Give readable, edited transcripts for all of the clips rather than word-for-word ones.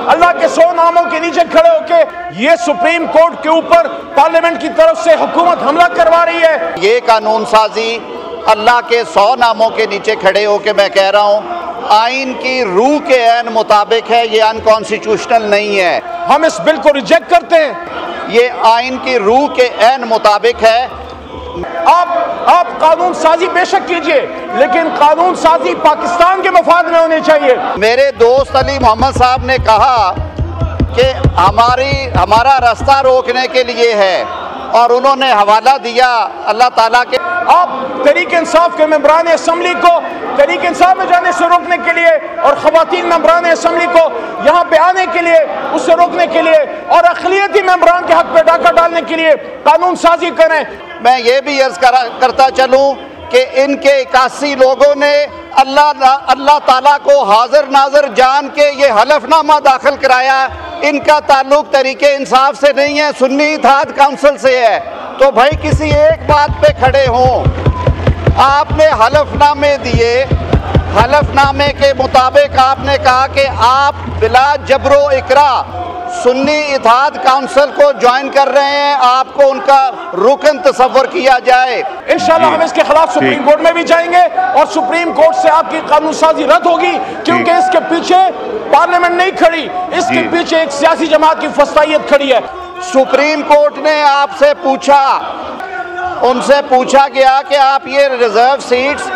اللہ کے 100 ناموں کے نیچے کھڑے ہو کے یہ سپریم کورٹ کے اوپر پارلیمنٹ کی طرف سے حکومت حملہ کروا رہی ہے. یہ قانون سازی اللہ کے 100 ناموں کے نیچے کھڑے ہو کے میں کہہ رہا ہوں آئین کی روح کے عین مطابق ہے، یہ انکانسٹیٹیوشنل نہیں ہے. ہم اس بل کو ریجیکٹ کرتے ہیں. یہ آئین کی روح کے عین مطابق ہے. آپ قانون سازی بے شک کیجئے، لیکن قانون سازی پاکستان کے مفاد میں ہونی چاہیے. میرے دوست علی محمد صاحب نے کہا کہ ہمارا راستہ روکنے کے لیے ہے، اور انہوں نے حوالہ دیا اللہ تعالیٰ کے. آپ تحریک انصاف کے ممبران اسمبلی کو تحریک انصاف میں جانے سے روکنے کے لیے اور خواتین ممبران اسمبلی کو یہاں پہ آنے کے لیے اس سے روکنے کے لیے اور اقلیتی ممبران کے حق پہ ڈاکہ ڈالنے کے لیے قانون سازی کریں. میں یہ بھی عرض کرتا چلوں کہ ان کے 81 لوگوں نے اللہ تعالیٰ کو حاضر ناظر جان کے یہ حلف نامہ داخل کرایا. ان کا تعلق تحریک انصاف سے نہیں ہے، سنی اتحاد کونسل سے ہے. تو بھائی کسی ایک بات پہ کھڑے ہوں. آپ نے حلف نامے دیے، حلف نامے کے مطابق آپ نے کہا کہ آپ بلا جبر و اکراہ سنی اتحاد کونسل کو جوائن کر رہے ہیں، آپ کو ان کا رکن تصور کیا جائے. انشاءاللہ ہم اس کے خلاف سپریم کورٹ میں بھی جائیں گے اور سپریم کورٹ سے آپ کی قانون سازی رد ہوگی، کیونکہ اس کے پیچھے پارلیمنٹ نہیں کھڑی، اس کے پیچھے ایک سیاسی جماعت کی فسطائیت کھڑی ہے. سپریم کورٹ نے آپ سے پوچھا، ان سے پوچھا گیا کہ آپ یہ ریزرو سیٹس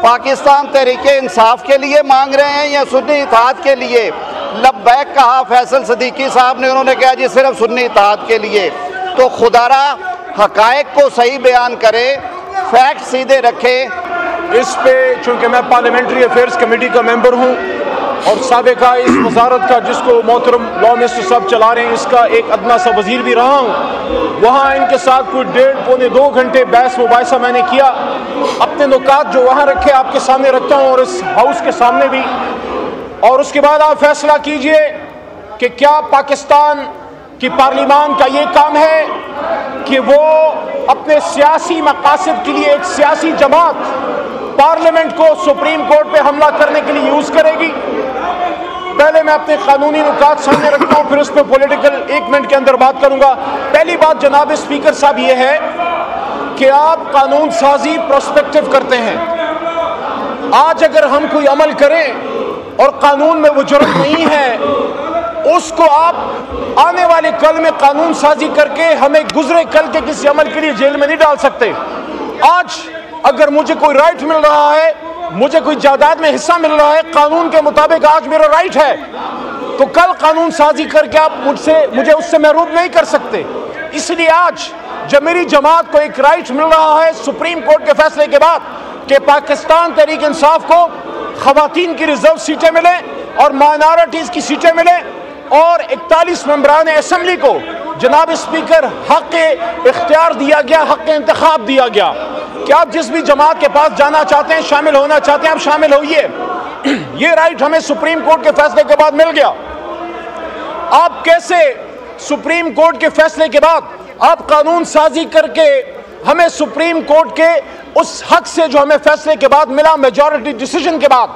پاکستان تحریک انصاف کے لیے مانگ رہے ہیں یا سنی اتحاد کے لیے؟ لبیک کہا فیصل صدیقی صاحب نے. انہوں نے کہا جی صرف سنی اتحاد کے لیے. تو خدا را حقائق کو صحیح بیان کرے، فیکٹ سیدھے رکھے. اس پہ چونکہ میں پارلیمنٹری افیئرز کمیٹی کا ممبر ہوں اور سابقہ اس وزارت کا جس کو محترم لا منسٹر صاحب چلا رہے ہیں اس کا ایک ادنا سا وزیر بھی رہا ہوں، وہاں ان کے ساتھ کوئی 1.5-2 گھنٹے بحث مباحثہ میں نے کیا. اپنے نکات جو وہاں رکھے آپ کے سامنے رکھتا ہوں اور اس ہاؤس کے سامنے بھی. اور اس کے بعد آپ فیصلہ کیجئے کہ کیا پاکستان کی پارلیمان کا یہ کام ہے کہ وہ اپنے سیاسی مقاصد کے لیے ایک سیاسی جماعت پارلیمنٹ کو سپریم کورٹ پہ حملہ کرنے کے لیے یوز کرے گی. پہلے میں اپنے قانونی نکات سامنے رکھتا ہوں، پھر اس پہ پولیٹیکل 1 منٹ کے اندر بات کروں گا. پہلی بات جناب اسپیکر صاحب یہ ہے کہ آپ قانون سازی پروسپیکٹو کرتے ہیں. آج اگر ہم کوئی عمل کریں اور قانون میں وہ جرم نہیں ہے، اس کو آپ آنے والے کل میں قانون سازی کر کے ہمیں گزرے کل کے کسی عمل کے لیے جیل میں نہیں ڈال سکتے. آج اگر مجھے کوئی رائٹ مل رہا ہے، مجھے کوئی جائیداد میں حصہ مل رہا ہے قانون کے مطابق، آج میرا رائٹ ہے، تو کل قانون سازی کر کے آپ مجھے اس سے محروم نہیں کر سکتے. اس لیے آج جب میری جماعت کو ایک رائٹ مل رہا ہے سپریم کورٹ کے فیصلے کے بعد کہ پاکستان تحریک انصاف کو خواتین کی ریزرو سیٹیں ملیں اور مائنارٹیز کی سیٹیں ملیں اور 41 ممبران اسمبلی کو جناب اسپیکر حق اختیار دیا گیا، حق انتخاب دیا گیا کہ آپ جس بھی جماعت کے پاس جانا چاہتے ہیں، شامل ہونا چاہتے ہیں، آپ شامل ہوئیے. یہ رائٹ ہمیں سپریم کورٹ کے فیصلے کے بعد مل گیا. آپ کیسے سپریم کورٹ کے فیصلے کے بعد آپ قانون سازی کر کے ہمیں سپریم کورٹ کے اس حق سے جو ہمیں فیصلے کے بعد ملا میجورٹی ڈیسیجن کے بعد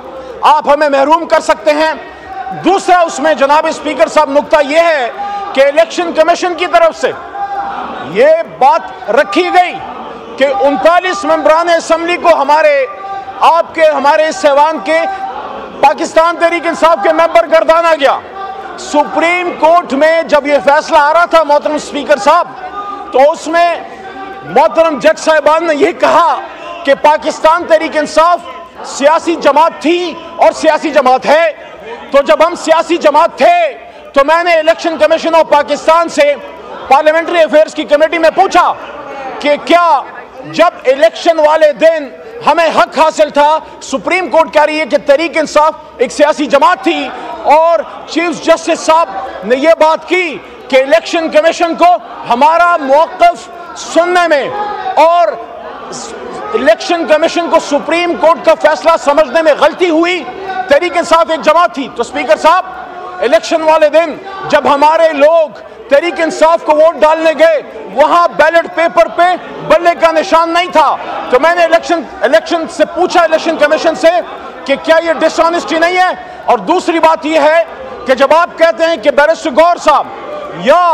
آپ ہمیں محروم کر سکتے ہیں؟ دوسرا اس میں جناب اسپیکر صاحب نقطہ یہ ہے کہ الیکشن کمیشن کی طرف سے یہ بات رکھی گئی کہ 39 ممبران اسمبلی کو ہمارے اس ایوان کے پاکستان تحریک انصاف کے ممبر گردانا گیا. سپریم کورٹ میں جب یہ فیصلہ آ رہا تھا محترم اسپیکر صاحب، تو اس میں محترم جج صاحبان نے یہ کہا کہ پاکستان تحریک انصاف سیاسی جماعت تھی اور سیاسی جماعت ہے. تو جب ہم سیاسی جماعت تھے تو میں نے الیکشن کمیشن آف پاکستان سے پارلیمنٹری افیئرز کی کمیٹی میں پوچھا کہ کیا جب الیکشن والے دن ہمیں حق حاصل تھا، سپریم کورٹ کہہ رہی ہے کہ تحریک انصاف ایک سیاسی جماعت تھی، اور چیف جسٹس صاحب نے یہ بات کی کہ الیکشن کمیشن کو ہمارا موقف سننے میں اور الیکشن کمیشن کو سپریم کورٹ کا فیصلہ سمجھنے میں غلطی ہوئی، تحریک انصاف ایک جماعت تھی. تو اسپیکر صاحب الیکشن والے دن جب ہمارے لوگ تحریک انصاف کو ووٹ ڈالنے گئے، وہاں بیلٹ پیپر پہ بلے کا نشان نہیں تھا. تو میں نے الیکشن سے پوچھا الیکشن کمیشن سے کہ کیا یہ ڈس آنیسٹی نہیں ہے؟ اور دوسری بات یہ ہے کہ جب آپ کہتے ہیں کہ بیرسٹر گوہر صاحب یا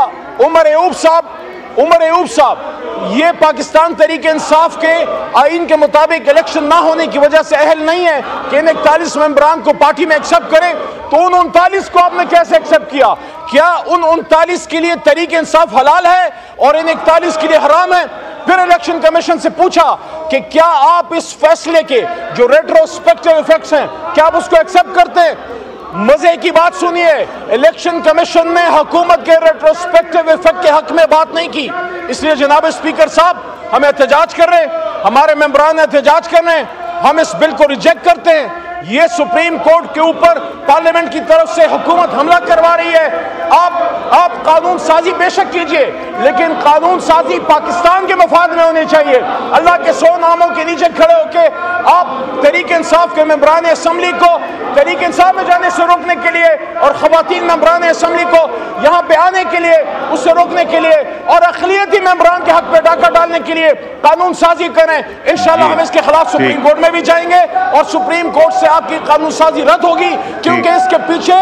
عمر ایوب صاحب یہ پاکستان تحریک انصاف کے آئین کے مطابق الیکشن نہ ہونے کی وجہ سے اہل نہیں ہے کہ ان 41 ممبران کو پارٹی میں ایکسپٹ کریں، تو ان 39 کو آپ نے کیسے ایکسپٹ کیا؟ کیا ان 39 کے لیے تحریک انصاف حلال ہے اور ان 41 کے لیے حرام ہے؟ پھر الیکشن کمیشن سے پوچھا کہ کیا آپ اس فیصلے کے جو ریٹروسپیکٹیو ایفیکٹس ہیں کیا آپ اس کو ایکسپٹ کرتے ہیں؟ مزے کی بات سنیے، الیکشن کمیشن نے حکومت کے ریٹروسپیکٹیو ایفیکٹ کے حق میں بات نہیں کی، اس لیے جناب اسپیکر صاحب ہم احتجاج کر رہے ہیں، ہمارے ممبران احتجاج کر رہے ہیں، ہم اس بل کو ریجیکٹ کرتے ہیں۔ یہ سپریم کورٹ کے اوپر پارلیمنٹ کی طرف سے حکومت حملہ کروا رہی ہے۔ آپ قانون سازی بے شک کیجئے، لیکن قانون سازی پاکستان کے مفاد میں ہونی چاہیے۔ اللہ کے 100 ناموں کے نیچے کھڑے ہو کے آپ تحریک انصاف کے ممبران اسمبلی کو تحریک انصاف میں جانے سے روکنے کے لیے اور خواتین ممبران اسمبلی کو یہاں پہ آنے کے لیے اس سے روکنے کے لیے اور اقلیتی ممبران کے حق پہ ڈاکہ ڈالنے کے لیے قانون سازی کریں۔ انشاءاللہ ہم اس کے خلاف سپریم کورٹ میں بھی جائیں گے اور سپریم کورٹ سے آپ کی قانون سازی رد ہوگی، کیونکہ اس کے پیچھے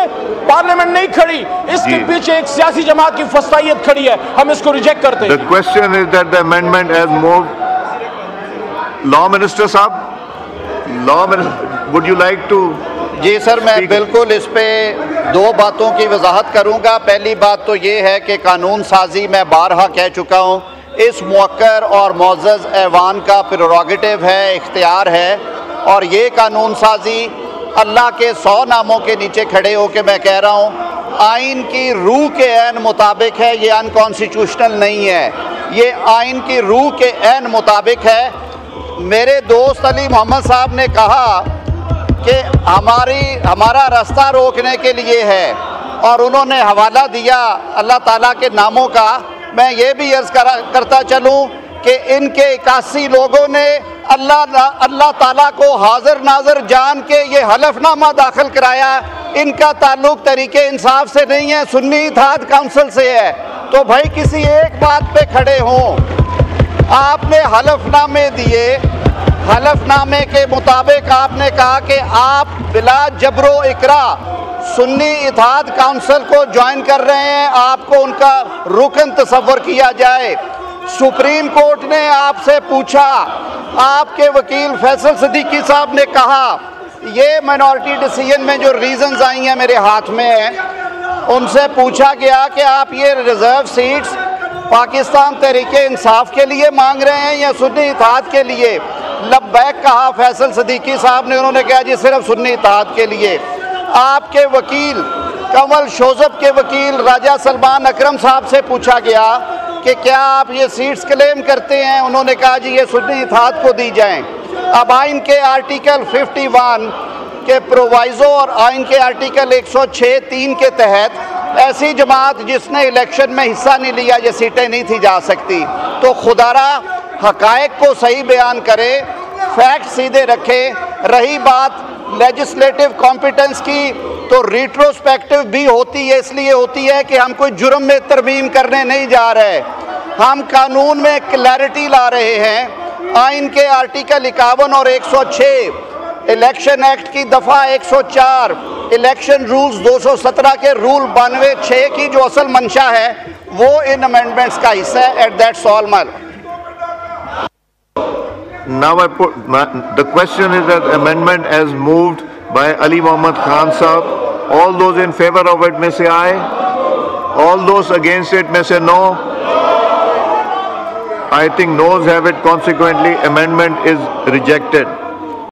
پارلیمنٹ نہیں کھڑی، اس کے پیچھے ایک سیاسی جماعت کی فسطائیت کھڑی ہے، ہم اس کو ریجیکٹ کرتے ہیں۔ The question is that the amendment has moved. Law Minister صاحب، Law Minister, would you like to؟ جی سر، میں بالکل اس پہ 2 باتوں کی وضاحت کروں گا۔ پہلی بات تو یہ ہے کہ قانون سازی میں بارہا کہہ چکا ہوں، اس موقر اور معزز ایوان کا پریروگیٹو ہے، اختیار ہے، اور یہ قانون سازی اللہ کے 100 ناموں کے نیچے کھڑے ہو کے میں کہہ رہا ہوں آئین کی روح کے عین مطابق ہے، یہ انکانسٹیٹیوشنل نہیں ہے، یہ آئین کی روح کے عین مطابق ہے۔ میرے دوست علی محمد صاحب نے کہا کہ ہمارا راستہ روکنے کے لیے ہے، اور انہوں نے حوالہ دیا اللہ تعالیٰ کے ناموں کا۔ میں یہ بھی عرض کرتا چلوں کہ ان کے 81 لوگوں نے اللہ تعالیٰ کو حاضر ناظر جان کے یہ حلف نامہ داخل کرایا، ان کا تعلق تحریک انصاف سے نہیں ہے، سنی اتحاد کونسل سے ہے۔ تو بھائی کسی ایک بات پہ کھڑے ہوں، آپ نے حلف نامے دیے، حلف نامے کے مطابق آپ نے کہا کہ آپ بلا جبر و اکراہ سنی اتحاد کونسل کو جوائن کر رہے ہیں، آپ کو ان کا رکن تصور کیا جائے۔ سپریم کورٹ نے آپ سے پوچھا، آپ کے وکیل فیصل صدیقی صاحب نے کہا، یہ مائنورٹی ڈیسیژن میں جو ریزنز آئی ہیں میرے ہاتھ میں ہیں، ان سے پوچھا گیا کہ آپ یہ ریزرو سیٹس پاکستان تحریک انصاف کے لیے مانگ رہے ہیں یا سنی اتحاد کے لیے؟ لبیک کہا فیصل صدیقی صاحب نے، انہوں نے کہا جی صرف سنی اتحاد کے لیے۔ آپ کے وکیل کنول شوزب کے وکیل راجہ سلمان اکرم صاحب سے پوچھا گیا کہ کیا آپ یہ سیٹس کلیم کرتے ہیں؟ انہوں نے کہا جی یہ سنی اتحاد کو دی جائیں۔ اب آئین کے آرٹیکل 51 کے پرووائزو اور آئین کے آرٹیکل 106(3) کے تحت ایسی جماعت جس نے الیکشن میں حصہ نہیں لیا، یہ سیٹیں نہیں تھی جا سکتی۔ تو خدا را حقائق کو صحیح بیان کرے، فیکٹ سیدھے رکھے۔ رہی بات لیجسلیٹو کمپیٹنس کی، تو ریٹروسپیکٹیو بھی ہوتی ہے، اس لیے ہوتی ہے کہ ہم کوئی جرم میں ترمیم کرنے نہیں جا رہے، ہم قانون میں کلیئرٹی لا رہے ہیں۔ آئین کے آرٹیکل 51 اور 106، الیکشن ایکٹ کی دفعہ 104، الیکشن رولز 217 کے رول 92(6) کی جو اصل منشا ہے وہ ان امینڈمنٹس کا حصہ ہے۔ At that's all my Now the question is that amendment as moved by Ali Muhammad Khan Sahab. All those in favor of it may say aye. All those against it may say no. I think noes have it. Consequently, amendment is rejected.